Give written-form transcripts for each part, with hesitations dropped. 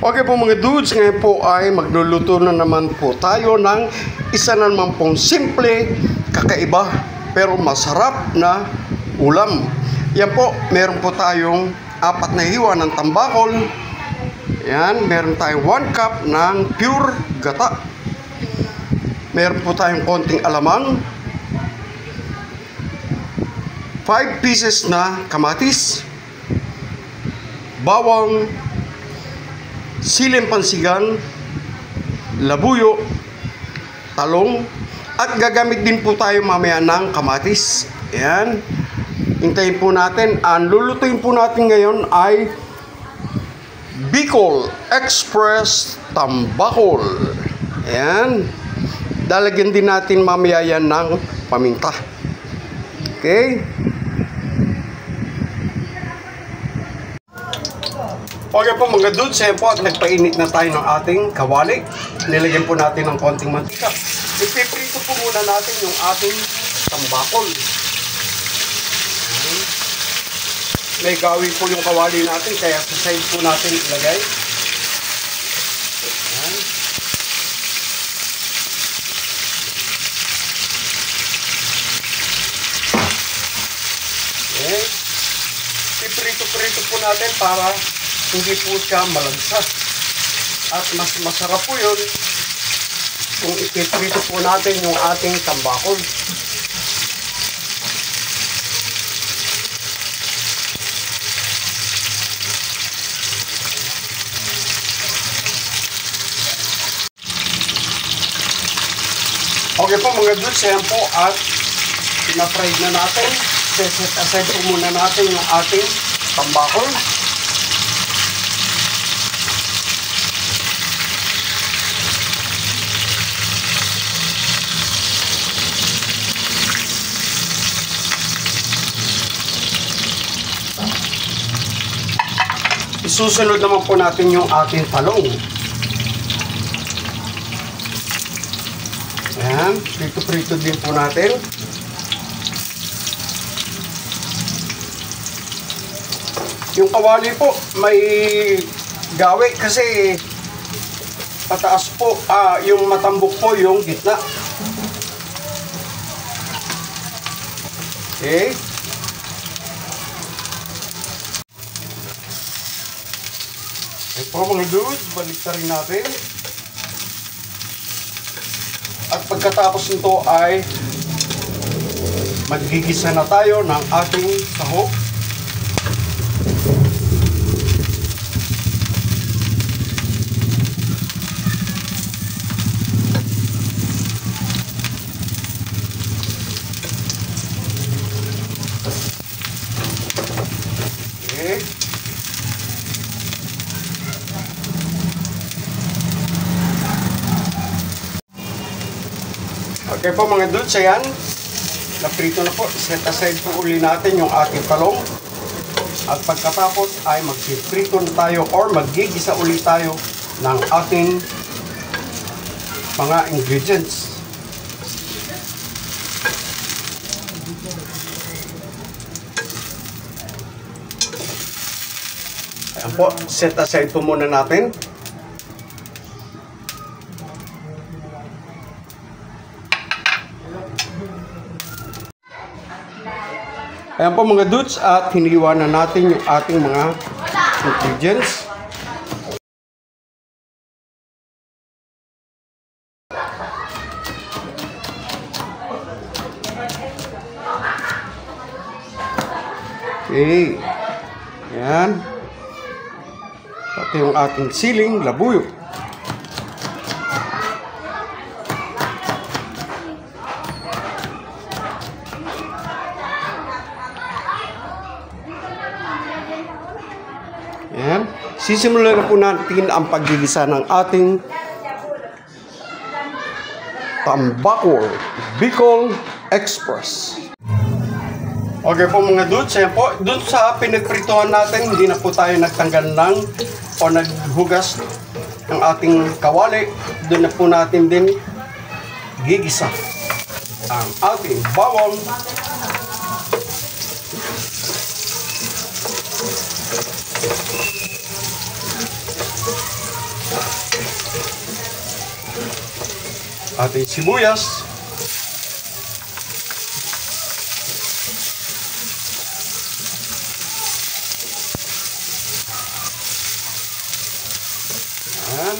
Okay po mga dudes, ngayon po ay magluluto na naman po tayo ng isa na naman pong simple, kakaiba, pero masarap na ulam. Yan po, meron po tayong 4 na hiwa ng tambakol. Yan, meron tayong 1 cup ng pure gata. Meron po tayong konting alamang. 5 pieces na kamatis. Bawang, siling pansigang, labuyo, talong, at gagamit din po tayo mamaya ng kamatis. Ayan. Hintayin po natin. Ang lulutuin po natin ngayon ay Bicol Express Tambakol. Ayan. Dalagyan din natin mamaya yan ng paminta. Okay. Okay po mga dudes, po at nagpainit na tayo ng ating kawali. Nilagyan po natin ng konting mantika. Ipiprito po muna natin yung ating tambakol. May gawi po yung kawali natin, kaya sa side po natin ilagay. Okay. Iprito-prito po natin para hindi po siya malagsak. At mas masarap po yun kung ipiprito po natin yung ating tambakol. Okay po mga dudes, yan po at pina-fried na natin. Set aside po muna natin yung ating tambakol. Isusunod naman po natin yung ating talong. Ayan, prito-prito din po natin. Yung kawali po, may gawi kasi pataas po, yung matambok po yung gitna. Okay. Ito mga dudes, balik na rin natin. At pagkatapos nito ay magigisa na tayo ng ating sahog. Okay. Okay po mga dudes, ayan. Naprito na po. Set aside po uli natin yung ating talong. At pagkatapos ay magpiprito na tayo or magigisa uli tayo ng ating mga ingredients. Ayan po. Set aside po muna natin. Ayan po mga dudes at hiniwa na natin yung ating mga ingredients. Okay. Ayan. Pati yung ating siling labuyo. Ayan. Sisimulan na po natin ang paggigisa ng ating Tambakol Bicol Express. Okay po mga dudes, ayan po. Doon sa pinagprituhan natin, hindi na po tayo nagtanggal ng o naghugas ng ating kawali. Doon na po natin din gigisa ang ating bawang, ating sibuyas. Yan.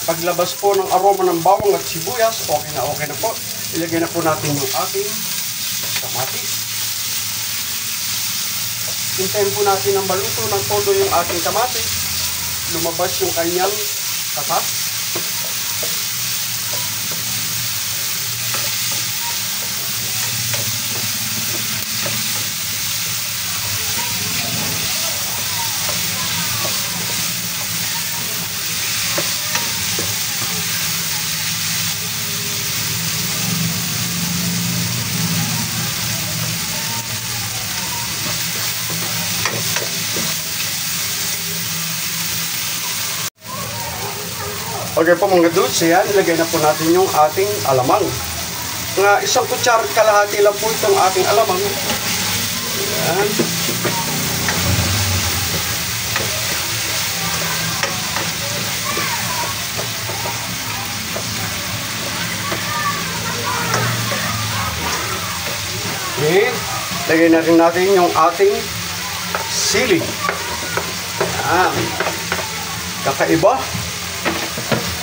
Paglabas po ng aroma ng bawang at sibuyas, okay na po. Ilagay na po natin yung ating kamatis. Hintayin po natin ang maluto ng todo yung ating kamatis. Lumabas yung kanyang katas. Okay po mga dudes, yan, ilagay na po natin yung ating alamang. Nga isang kutsara kalahati lang po itong ating alamang. Yan. Okay, lagay na rin natin yung ating sili. Yan. Kakaiba.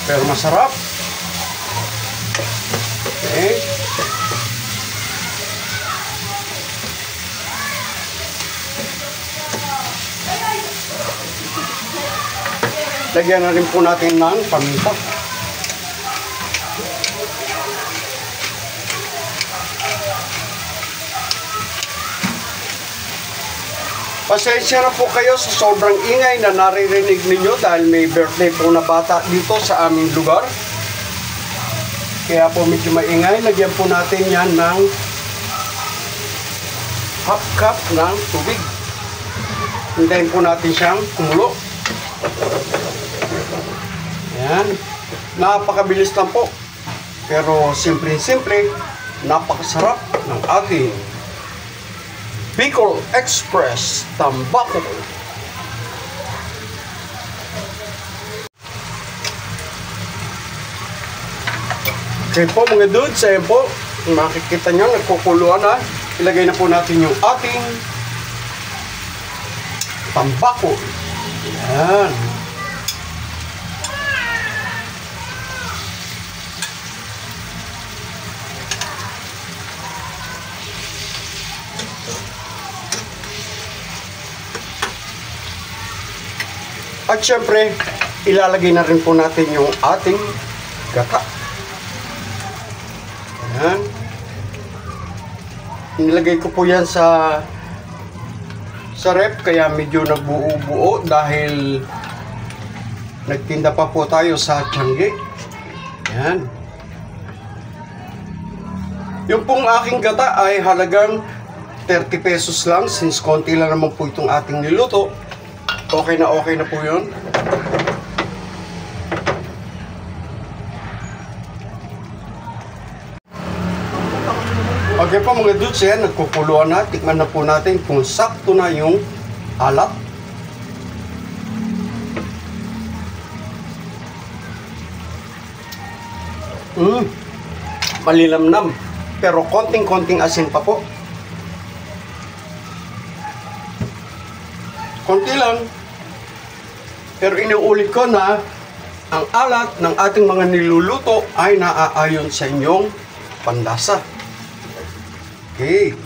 Pero masarap. Okay. Lagyan na rin po natin ng paminta. Pasensya na po kayo sa sobrang ingay na naririnig ninyo dahil may birthday po na bata dito sa aming lugar. Kaya po medyo maingay. Lagyan po natin yan ng half cup ng tubig. Hintayin po natin siyang kumulo. Ayan. Napakabilis lang po. Pero simple-simple, napakasarap ng ating Bicol Express Tambako. Okay po mga dudes, ayan po. Makikita nyo, nagkukuluan na. Ilagay na po natin yung ating tambako. Ayan. At syempre, ilalagay na rin po natin yung ating gata. Ayan. Nilagay ko po yan sa rep, kaya medyo nagbuo-buo dahil nagtinda pa po tayo sa Tiangge. Ayan. Yung pong aking gata ay halagang 30 pesos lang, since konti lang naman po itong ating niluto. Okay na po yun. Okay po mga dudes, yan, nagkukuluan na. Tikman na po natin kung sakto na yung alat. Malilamnam. Pero konting-konting asin pa po. Konti lang. Pero inuulit ko na ang alat ng ating mga niluluto ay naaayon sa inyong panlasa. Okay.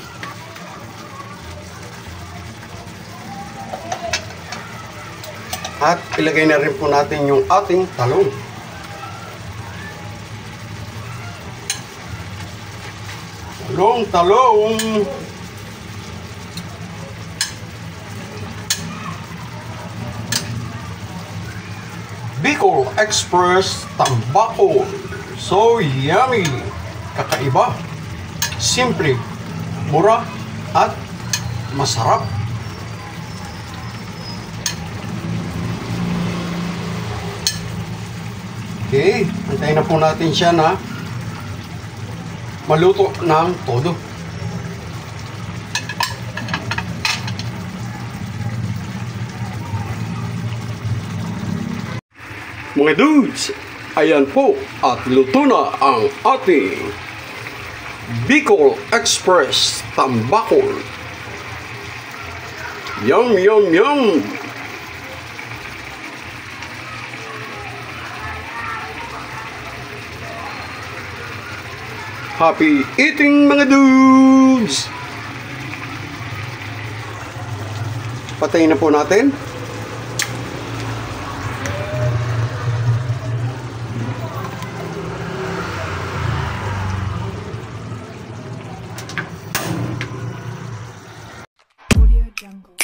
At ilagay na rin po natin yung ating talong. Talong. Bicol Express Tambako. So yummy! Kakaiba, simple, mura, at masarap. Okay, antayin na po natin siya na maluto ng todo. Mga dudes, Ayan po, at luto na ang ating Bicol Express Tambakol. Yum, yum, yum! Happy eating, mga dudes! Patayin na po natin. Audio Jungle.